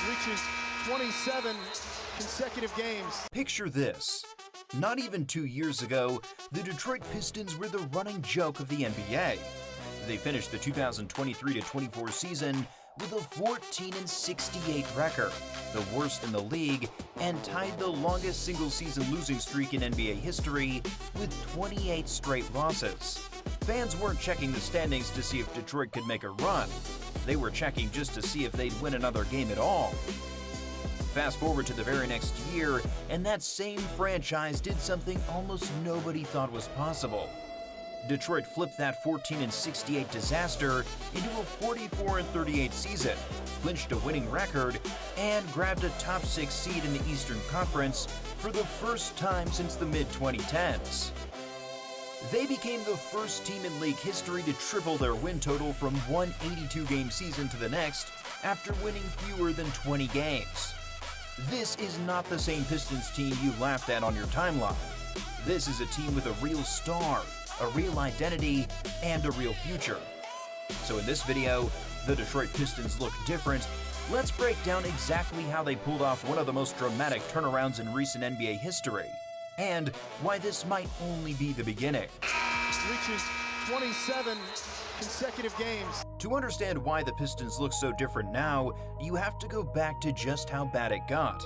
reaches 27 consecutive games. Picture this. Not even 2 years ago, the Detroit Pistons were the running joke of the NBA. They finished the 2023-24 season with a 14-68 record, the worst in the league, and tied the longest single-season losing streak in NBA history with 28 straight losses. Fans weren't checking the standings to see if Detroit could make a run. They were checking just to see if they'd win another game at all. Fast forward to the very next year, and that same franchise did something almost nobody thought was possible. Detroit flipped that 14-68 disaster into a 44-38 season, clinched a winning record, and grabbed a top 6 seed in the Eastern Conference for the first time since the mid-2010s. They became the first team in league history to triple their win total from one 82-game season to the next after winning fewer than 20 games. This is not the same Pistons team you laughed at on your timeline. This is a team with a real star, a real identity, and a real future. So in this video, the Detroit Pistons look different. Let's break down exactly how they pulled off one of the most dramatic turnarounds in recent NBA history, and why this might only be the beginning. Reaches 27 consecutive games. To understand why the Pistons look so different now, you have to go back to just how bad it got.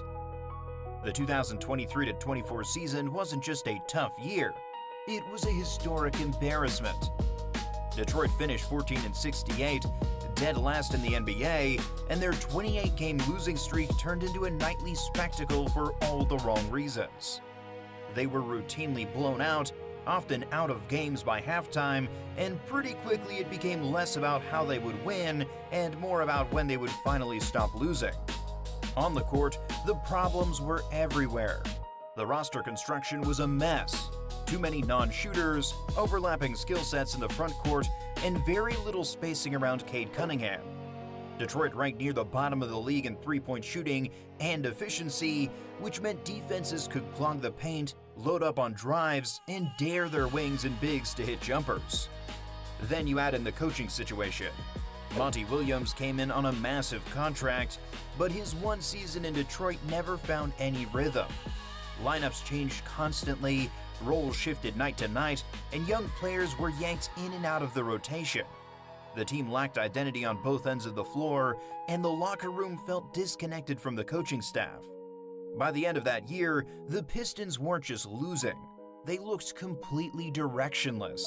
The 2023-24 season wasn't just a tough year, it was a historic embarrassment. Detroit finished 14-68, dead last in the NBA, and their 28-game losing streak turned into a nightly spectacle for all the wrong reasons. They were routinely blown out, often out of games by halftime, and pretty quickly it became less about how they would win and more about when they would finally stop losing. On the court, the problems were everywhere. The roster construction was a mess. Too many non-shooters, overlapping skill sets in the front court, and very little spacing around Cade Cunningham. Detroit ranked near the bottom of the league in three-point shooting and efficiency, which meant defenses could clog the paint, load up on drives, and dare their wings and bigs to hit jumpers. Then you add in the coaching situation. Monty Williams came in on a massive contract, but his one season in Detroit never found any rhythm. Lineups changed constantly, roles shifted night to night, and young players were yanked in and out of the rotation. The team lacked identity on both ends of the floor, and the locker room felt disconnected from the coaching staff. By the end of that year, the Pistons weren't just losing, they looked completely directionless.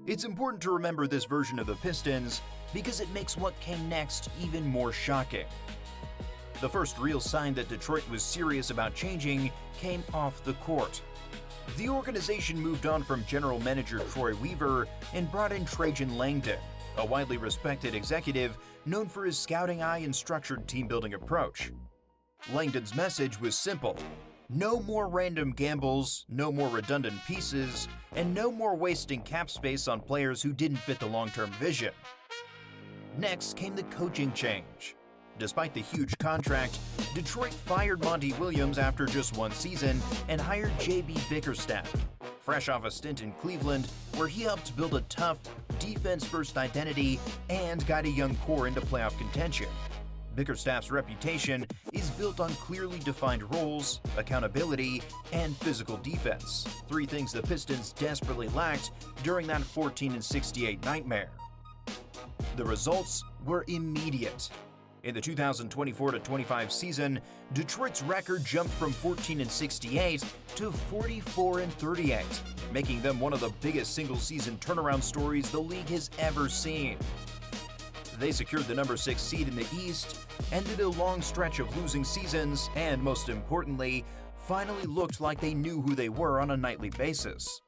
It's important to remember this version of the Pistons because it makes what came next even more shocking. The first real sign that Detroit was serious about changing came off the court. The organization moved on from general manager Troy Weaver and brought in Trajan Langdon, a widely respected executive known for his scouting eye and structured team-building approach. Langdon's message was simple: no more random gambles, no more redundant pieces, and no more wasting cap space on players who didn't fit the long-term vision. Next came the coaching change. Despite the huge contract, Detroit fired Monty Williams after just one season and hired J.B. Bickerstaff, fresh off a stint in Cleveland where he helped build a tough, defense-first identity and guide a young core into playoff contention. Bickerstaff's reputation is built on clearly defined roles, accountability, and physical defense, three things the Pistons desperately lacked during that 14-68 nightmare. The results were immediate. In the 2024-25 season, Detroit's record jumped from 14-68 to 44-38, making them one of the biggest single-season turnaround stories the league has ever seen. They secured the number 6 seed in the East, ended a long stretch of losing seasons, and most importantly, finally looked like they knew who they were on a nightly basis.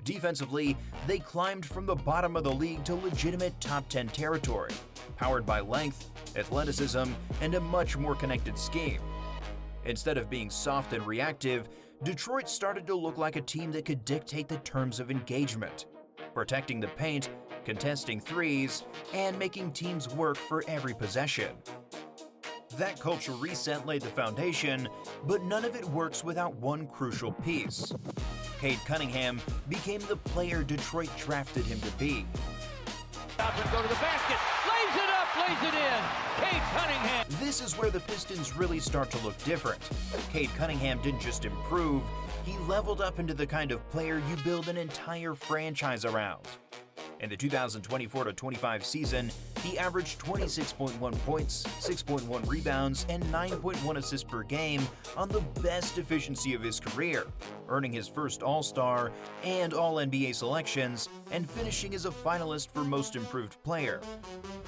Defensively, they climbed from the bottom of the league to legitimate top 10 territory, powered by length, athleticism, and a much more connected scheme. Instead of being soft and reactive, Detroit started to look like a team that could dictate the terms of engagement, protecting the paint, contesting threes, and making teams work for every possession. That culture reset laid the foundation, but none of it works without one crucial piece. Cade Cunningham became the player Detroit drafted him to be. Up and go to the basket, lays it up, lays it in. Cade Cunningham. This is where the Pistons really start to look different. Cade Cunningham didn't just improve, he leveled up into the kind of player you build an entire franchise around. In the 2024-25 season, he averaged 26.1 points, 6.1 rebounds, and 9.1 assists per game on the best efficiency of his career, earning his first All-Star and All-NBA selections, and finishing as a finalist for Most Improved Player.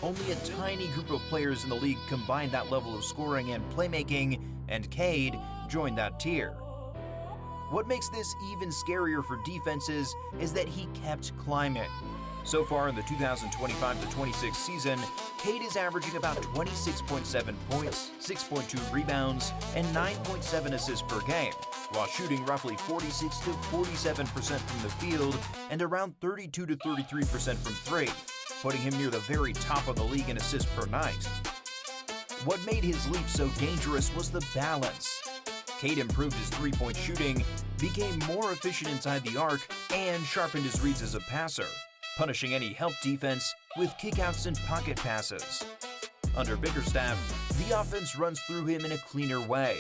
Only a tiny group of players in the league combined that level of scoring and playmaking, and Cade joined that tier. What makes this even scarier for defenses is that he kept climbing. So far in the 2025-26 season, Cade is averaging about 26.7 points, 6.2 rebounds, and 9.7 assists per game, while shooting roughly 46 to 47% from the field and around 32 to 33% from three, putting him near the very top of the league in assists per night. What made his leap so dangerous was the balance. Cade improved his three-point shooting, became more efficient inside the arc, and sharpened his reads as a passer, punishing any help defense with kickouts and pocket passes. Under Bickerstaff, the offense runs through him in a cleaner way.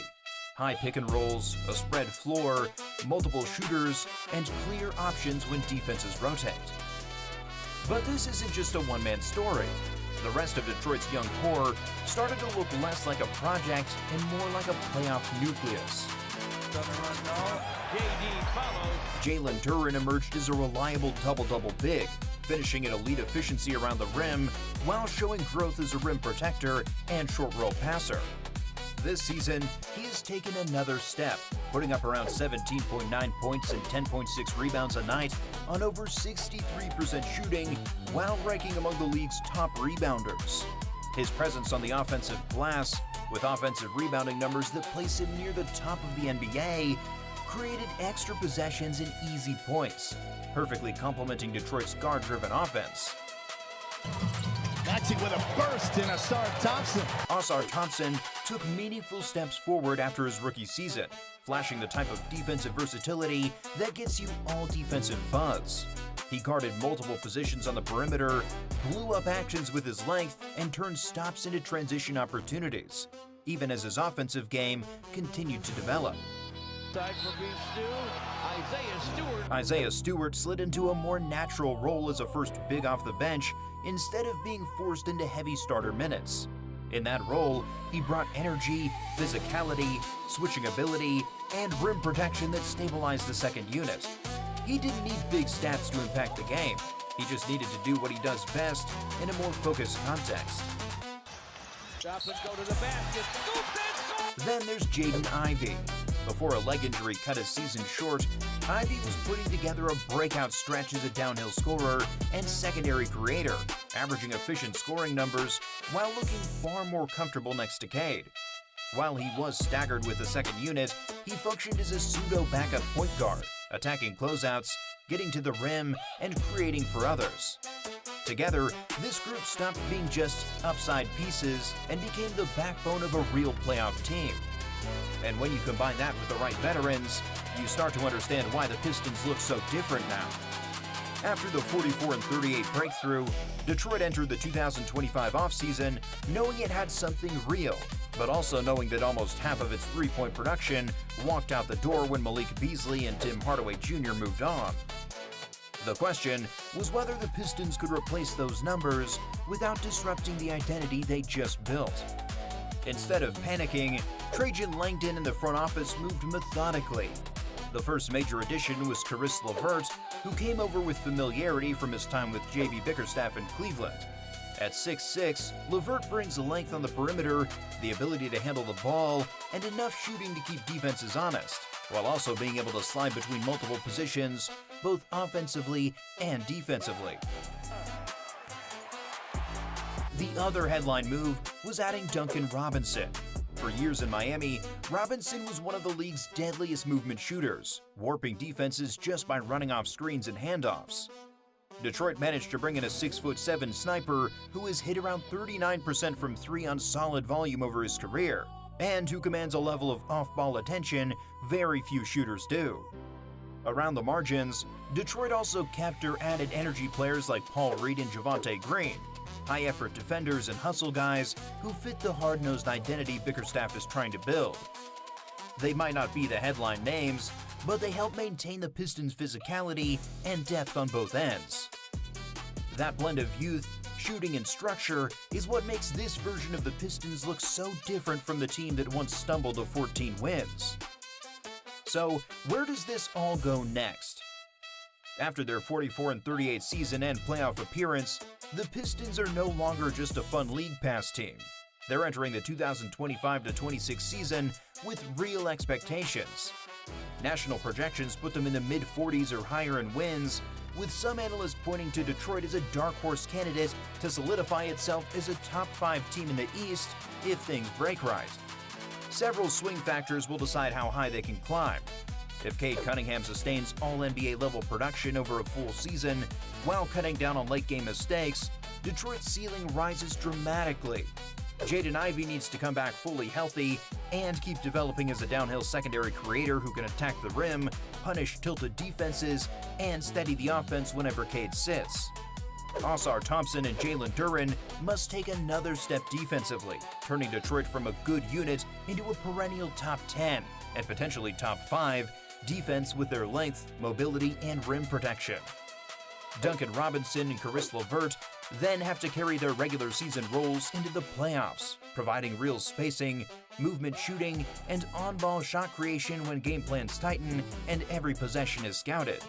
High pick and rolls, a spread floor, multiple shooters, and clear options when defenses rotate. But this isn't just a one-man story. The rest of Detroit's young core started to look less like a project and more like a playoff nucleus. Jalen Duren emerged as a reliable double-double big, finishing at elite efficiency around the rim while showing growth as a rim protector and short roll passer. This season, he has taken another step, putting up around 17.9 points and 10.6 rebounds a night on over 63% shooting while ranking among the league's top rebounders. His presence on the offensive glass, with offensive rebounding numbers that place him near the top of the NBA, created extra possessions and easy points, perfectly complementing Detroit's guard-driven offense. Matching with a burst in Ausar Thompson. Ausar Thompson took meaningful steps forward after his rookie season, flashing the type of defensive versatility that gets you all defensive buzz. He guarded multiple positions on the perimeter, blew up actions with his length, and turned stops into transition opportunities, even as his offensive game continued to develop. Isaiah Stewart slid into a more natural role as a first big off the bench instead of being forced into heavy starter minutes. In that role, he brought energy, physicality, switching ability, and rim protection that stabilized the second unit. He didn't need big stats to impact the game. He just needed to do what he does best in a more focused context. Then there's Jaden Ivey. Before a leg injury cut his season short, Ivey was putting together a breakout stretch as a downhill scorer and secondary creator, averaging efficient scoring numbers while looking far more comfortable next to Cade. While he was staggered with the second unit, he functioned as a pseudo-backup point guard, attacking closeouts, getting to the rim, and creating for others. Together, this group stopped being just upside pieces and became the backbone of a real playoff team. And when you combine that with the right veterans, you start to understand why the Pistons look so different now. After the 44-38 breakthrough, Detroit entered the 2025 offseason knowing it had something real, but also knowing that almost half of its three-point production walked out the door when Malik Beasley and Tim Hardaway Jr. moved on. The question was whether the Pistons could replace those numbers without disrupting the identity they just built. Instead of panicking, Trajan Langdon and the front office moved methodically. The first major addition was Caris LeVert, who came over with familiarity from his time with J.B. Bickerstaff in Cleveland. At 6'6", LeVert brings length on the perimeter, the ability to handle the ball, and enough shooting to keep defenses honest, while also being able to slide between multiple positions, both offensively and defensively. The other headline move was adding Duncan Robinson. For years in Miami, Robinson was one of the league's deadliest movement shooters, warping defenses just by running off screens and handoffs. Detroit managed to bring in a 6'7" sniper who has hit around 39% from three on solid volume over his career, and who commands a level of off-ball attention very few shooters do. Around the margins, Detroit also kept or added energy players like Paul Reed and Javonte Green. high-effort defenders and hustle guys who fit the hard-nosed identity Bickerstaff is trying to build. They might not be the headline names, but they help maintain the Pistons' physicality and depth on both ends. That blend of youth, shooting, and structure is what makes this version of the Pistons look so different from the team that once stumbled to 14 wins. So, where does this all go next? After their 44-38 season and playoff appearance, the Pistons are no longer just a fun league pass team. They're entering the 2025-26 season with real expectations. National projections put them in the mid-40s or higher in wins, with some analysts pointing to Detroit as a dark horse candidate to solidify itself as a top 5 team in the East if things break right. Several swing factors will decide how high they can climb. If Cade Cunningham sustains all-NBA level production over a full season while cutting down on late-game mistakes, Detroit's ceiling rises dramatically. Jaden Ivey needs to come back fully healthy and keep developing as a downhill secondary creator who can attack the rim, punish tilted defenses, and steady the offense whenever Cade sits. Osar Thompson and Jalen Duren must take another step defensively, turning Detroit from a good unit into a perennial top 10 and potentially top 5 defense with their length, mobility, and rim protection. Duncan Robinson and Caris LeVert then have to carry their regular season roles into the playoffs, providing real spacing, movement shooting, and on-ball shot creation when game plans tighten and every possession is scouted.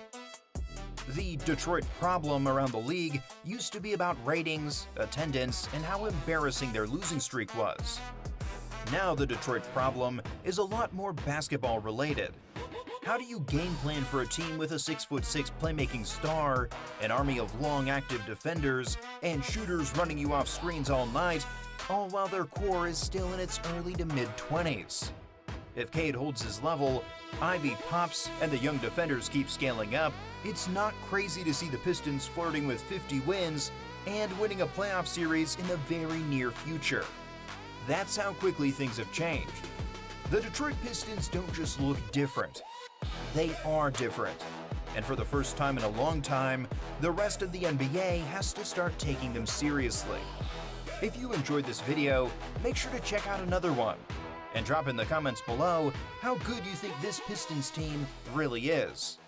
The Detroit problem around the league used to be about ratings, attendance, and how embarrassing their losing streak was. Now the Detroit problem is a lot more basketball related. How do you game plan for a team with a 6'6" playmaking star, an army of long active defenders, and shooters running you off screens all night, all while their core is still in its early to mid-20s? If Cade holds his level, Ivy pops, and the young defenders keep scaling up, it's not crazy to see the Pistons flirting with 50 wins and winning a playoff series in the very near future. That's how quickly things have changed. The Detroit Pistons don't just look different. They are different. And for the first time in a long time, the rest of the NBA has to start taking them seriously. If you enjoyed this video, make sure to check out another one. And drop in the comments below how good you think this Pistons team really is.